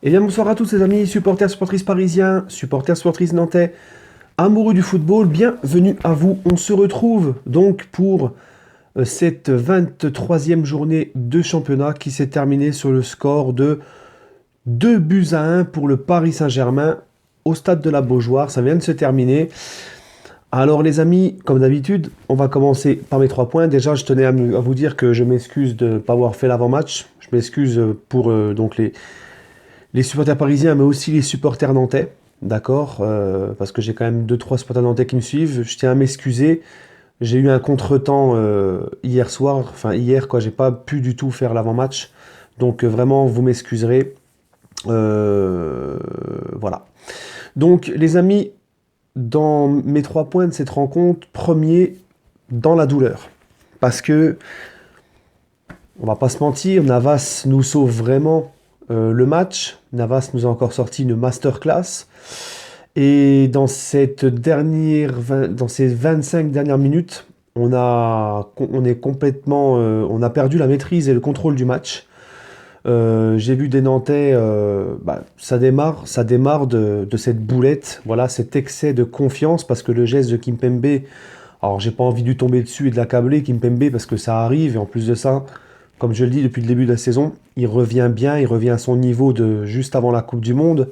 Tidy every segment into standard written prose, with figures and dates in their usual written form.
Eh bien, bonsoir à tous les amis, supporters, supportrices parisiens, supporters, supportrices nantais, amoureux du football, bienvenue à vous. On se retrouve donc pour cette 23e journée de championnat qui s'est terminée sur le score de 2 buts à 1 pour le Paris Saint-Germain au stade de la Beaujoire. Ça vient de se terminer. Alors les amis, comme d'habitude, on va commencer par mes 3 points. Déjà, je tenais à vous dire que je m'excuse de ne pas avoir fait l'avant-match. Je m'excuse pour donc les supporters parisiens, mais aussi les supporters nantais, d'accord, parce que j'ai quand même deux trois supporters nantais qui me suivent. Je tiens à m'excuser. J'ai eu un contretemps hier soir, enfin hier, quoi. J'ai pas pu du tout faire l'avant-match. Donc vraiment, vous m'excuserez. Euh, voilà. Donc les amis, dans mes 3 points de cette rencontre, premier, dans la douleur. Parce que, on va pas se mentir, Navas nous sauve vraiment le match. Navas nous a encore sorti une masterclass. Et dans ces 25 dernières minutes, on est complètement, on a perdu la maîtrise et le contrôle du match. J'ai vu des Nantais, ça démarre de cette boulette, voilà, cet excès de confiance parce que le geste de Kimpembe, alors j'ai pas envie de lui tomber dessus et de l'accabler Kimpembe parce que ça arrive et en plus de ça, comme je le dis depuis le début de la saison, il revient bien, il revient à son niveau de juste avant la Coupe du Monde.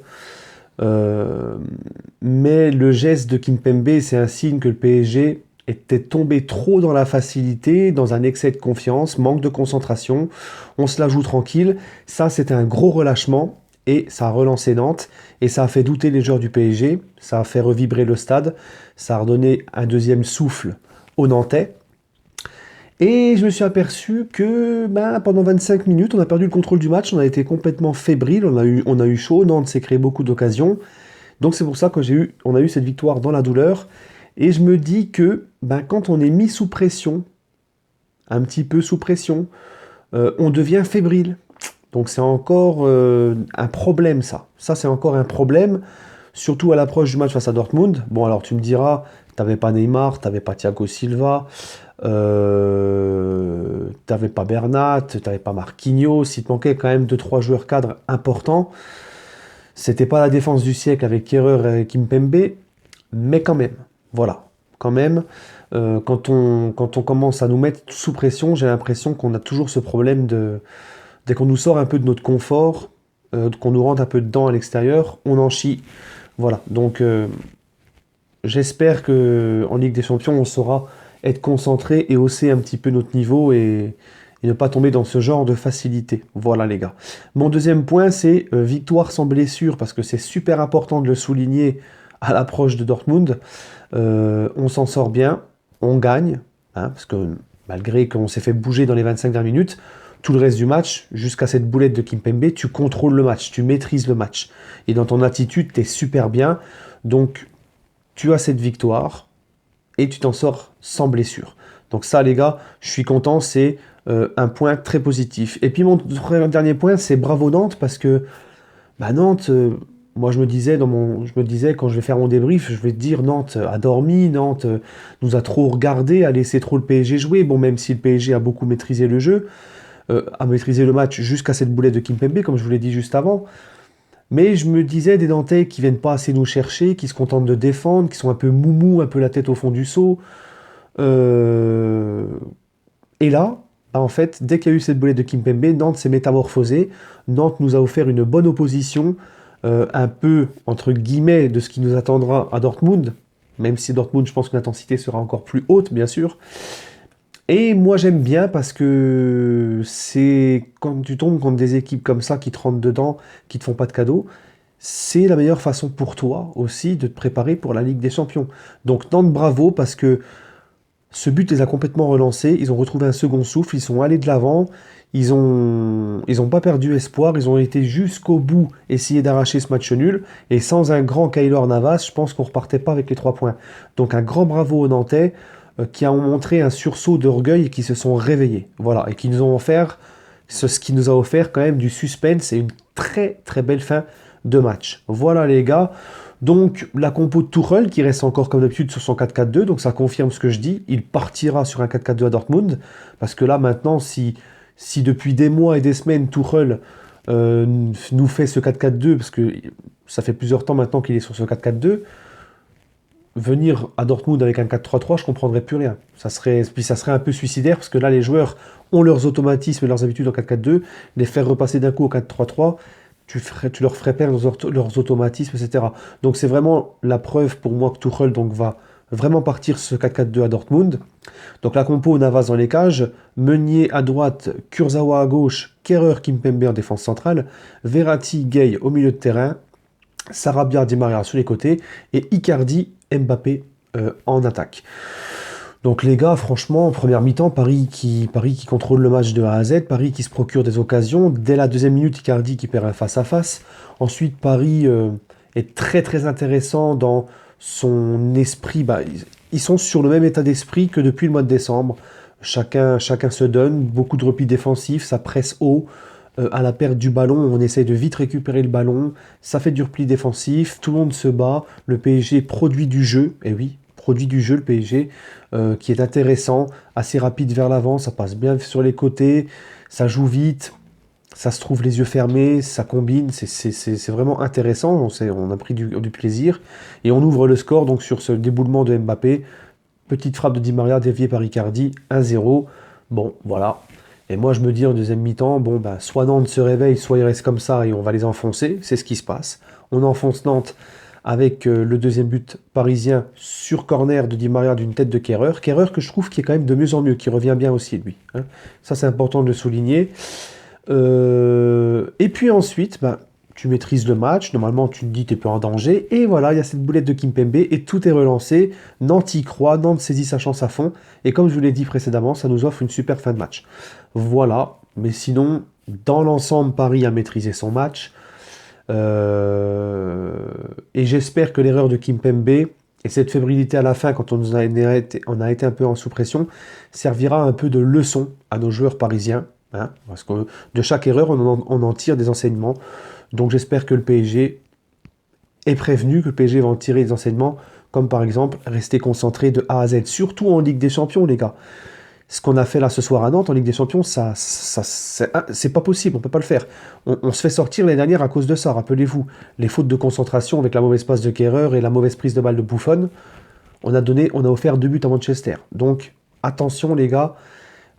Euh, mais le geste de Kimpembe, c'est un signe que le PSG était tombé trop dans la facilité, dans un excès de confiance, manque de concentration. On se la joue tranquille. Ça, c'était un gros relâchement et ça a relancé Nantes et ça a fait douter les joueurs du PSG. Ça a fait revibrer le stade. Ça a redonné un deuxième souffle aux Nantais. Et je me suis aperçu que pendant 25 minutes, on a perdu le contrôle du match, on a été complètement fébrile, on a eu chaud, Nantes s'est créé beaucoup d'occasions. Donc c'est pour ça que on a eu cette victoire dans la douleur. Et je me dis que quand on est mis sous pression, un petit peu sous pression, on devient fébrile. Donc c'est encore un problème ça. Ça c'est encore un problème, surtout à l'approche du match face à Dortmund. Bon alors tu me diras, t'avais pas Neymar, t'avais pas Thiago Silva, t'avais pas Bernat, t'avais pas Marquinhos, il te manquait quand même deux trois joueurs cadres importants. C'était pas la défense du siècle avec Kehrer et Kimpembe, mais quand même, voilà, quand même, quand on commence à nous mettre sous pression, j'ai l'impression qu'on a toujours ce problème de, dès qu'on nous sort un peu de notre confort, qu'on nous rentre un peu dedans à l'extérieur, on en chie. Voilà, donc j'espère que en Ligue des Champions, on saura être concentré et hausser un petit peu notre niveau et ne pas tomber dans ce genre de facilité. Voilà les gars. Mon deuxième point, c'est victoire sans blessure, parce que c'est super important de le souligner à l'approche de Dortmund. On s'en sort bien, on gagne, hein, parce que malgré qu'on s'est fait bouger dans les 25 dernières minutes, tout le reste du match, jusqu'à cette boulette de Kimpembe, tu contrôles le match, tu maîtrises le match. Et dans ton attitude, tu es super bien. Donc, tu as cette victoire et tu t'en sors sans blessure. Donc ça, les gars, je suis content, c'est un point très positif. Et puis mon dernier point, c'est bravo Nantes, parce que Nantes, moi je me disais quand je vais faire mon débrief, je vais te dire Nantes a dormi, Nantes nous a trop regardé, a laissé trop le PSG jouer. Bon, même si le PSG a beaucoup maîtrisé le jeu, a maîtrisé le match jusqu'à cette boulette de Kimpembe, comme je vous l'ai dit juste avant. Mais je me disais des Nantais qui viennent pas assez nous chercher, qui se contentent de défendre, qui sont un peu moumou, un peu la tête au fond du seau. Euh, Et là, en fait, dès qu'il y a eu cette boulette de Kimpembe, Nantes s'est métamorphosé. Nantes nous a offert une bonne opposition, un peu entre guillemets de ce qui nous attendra à Dortmund, même si Dortmund, je pense que l'intensité sera encore plus haute, bien sûr. Et moi j'aime bien parce que c'est quand tu tombes contre des équipes comme ça qui te rentrent dedans, qui te font pas de cadeaux, c'est la meilleure façon pour toi aussi de te préparer pour la Ligue des Champions. Donc Nantes bravo parce que ce but les a complètement relancés, ils ont retrouvé un second souffle, ils sont allés de l'avant, ils ont pas perdu espoir, ils ont été jusqu'au bout essayer d'arracher ce match nul, et sans un grand Keylor Navas, je pense qu'on repartait pas avec les 3 points. Donc un grand bravo aux Nantais qui ont montré un sursaut d'orgueil et qui se sont réveillés. Voilà, et qui nous ont offert ce qui nous a offert quand même du suspense et une très très belle fin de match. Voilà les gars. Donc la compo de Tuchel qui reste encore comme d'habitude sur son 4-4-2, donc ça confirme ce que je dis, il partira sur un 4-4-2 à Dortmund, parce que là maintenant si depuis des mois et des semaines Tuchel nous fait ce 4-4-2, parce que ça fait plusieurs temps maintenant qu'il est sur ce 4-4-2, venir à Dortmund avec un 4-3-3, je ne comprendrais plus rien. Puis ça serait un peu suicidaire, parce que là, les joueurs ont leurs automatismes et leurs habitudes en 4-4-2. Les faire repasser d'un coup au 4-3-3, tu leur ferais perdre leurs automatismes, etc. Donc c'est vraiment la preuve pour moi que Tuchel donc, va vraiment partir ce 4-4-2 à Dortmund. Donc la compo Navas dans les cages, Meunier à droite, Kurzawa à gauche, Kerrer, Kimpembe en défense centrale, Verratti, Gay au milieu de terrain, Sarabia, Di Maria sur les côtés et Icardi, Mbappé en attaque. Donc les gars, franchement, en première mi-temps, Paris qui contrôle le match de A à Z, Paris qui se procure des occasions. Dès la deuxième minute, Icardi qui perd un face-à-face. Ensuite, Paris est très très intéressant dans son esprit. Ils sont sur le même état d'esprit que depuis le mois de décembre. Chacun se donne, beaucoup de replis défensifs, ça presse haut. À la perte du ballon, on essaie de vite récupérer le ballon, ça fait du repli défensif, tout le monde se bat, le PSG produit du jeu, et oui, produit du jeu le PSG, qui est intéressant, assez rapide vers l'avant, ça passe bien sur les côtés, ça joue vite, ça se trouve les yeux fermés, ça combine, c'est vraiment intéressant, on a pris du plaisir, et on ouvre le score donc sur ce déboulement de Mbappé, petite frappe de Di Maria déviée par Icardi, 1-0, bon voilà. Et moi, je me dis en deuxième mi-temps, bon, soit Nantes se réveille, soit ils restent comme ça et on va les enfoncer. C'est ce qui se passe. On enfonce Nantes avec le deuxième but parisien sur corner de Di Maria d'une tête de Kerrer. Kerrer que je trouve qui est quand même de mieux en mieux, qui revient bien aussi, lui. Hein. Ça, c'est important de le souligner. Et puis ensuite, tu maîtrises le match. Normalement, tu te dis que tu n'es plus en danger. Et voilà, il y a cette boulette de Kimpembe et tout est relancé. Nantes y croit, Nantes saisit sa chance à fond. Et comme je vous l'ai dit précédemment, ça nous offre une super fin de match. Voilà, mais sinon, dans l'ensemble, Paris a maîtrisé son match. Et j'espère que l'erreur de Kimpembe et cette fébrilité à la fin, quand on a été un peu en sous-pression, servira un peu de leçon à nos joueurs parisiens. Hein, parce que de chaque erreur, on en tire des enseignements. Donc j'espère que le PSG est prévenu, que le PSG va en tirer des enseignements, comme par exemple rester concentré de A à Z, surtout en Ligue des Champions, les gars. Ce qu'on a fait là ce soir à Nantes en Ligue des Champions, c'est pas possible, on peut pas le faire. On se fait sortir l'année dernière à cause de ça, rappelez-vous. Les fautes de concentration avec la mauvaise passe de Kerrer et la mauvaise prise de balle de Buffon, on a offert 2 buts à Manchester. Donc attention les gars,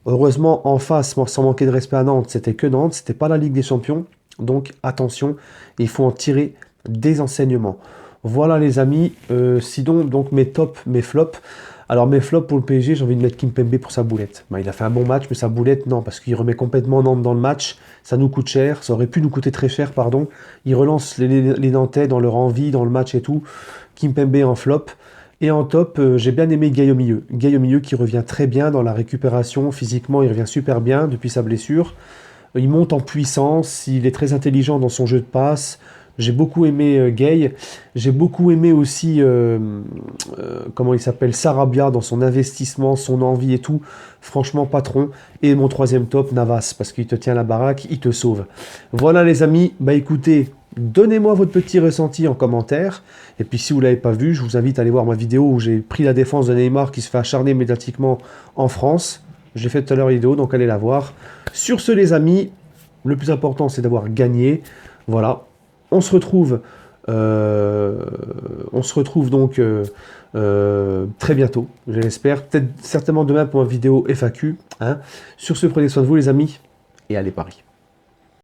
heureusement en face, sans manquer de respect à Nantes, c'était que Nantes, c'était pas la Ligue des Champions. Donc attention, il faut en tirer des enseignements. Voilà les amis, sinon donc mes tops, mes flops. Alors mes flops pour le PSG, j'ai envie de mettre Kimpembe pour sa boulette. Il a fait un bon match, mais sa boulette, non, parce qu'il remet complètement Nantes dans le match. Ça nous coûte cher, ça aurait pu nous coûter très cher, pardon. Il relance les Nantais dans leur envie, dans le match et tout. Kimpembe en flop. Et en top, j'ai bien aimé Gay au milieu. Gay au milieu qui revient très bien dans la récupération. Physiquement, il revient super bien depuis sa blessure. Il monte en puissance, il est très intelligent dans son jeu de passe. J'ai beaucoup aimé Gay. J'ai beaucoup aimé aussi, comment il s'appelle, Sarabia dans son investissement, son envie et tout. Franchement, patron. Et mon troisième top, Navas, parce qu'il te tient la baraque, il te sauve. Voilà les amis, écoutez, donnez-moi votre petit ressenti en commentaire. Et puis si vous ne l'avez pas vu, je vous invite à aller voir ma vidéo où j'ai pris la défense de Neymar qui se fait acharner médiatiquement en France. J'ai fait tout à l'heure la vidéo, donc allez la voir. Sur ce les amis, le plus important c'est d'avoir gagné. Voilà. On se retrouve donc très bientôt, je l'espère. Peut-être certainement demain pour une vidéo FAQ. Hein. Sur ce, prenez soin de vous les amis et allez Paris.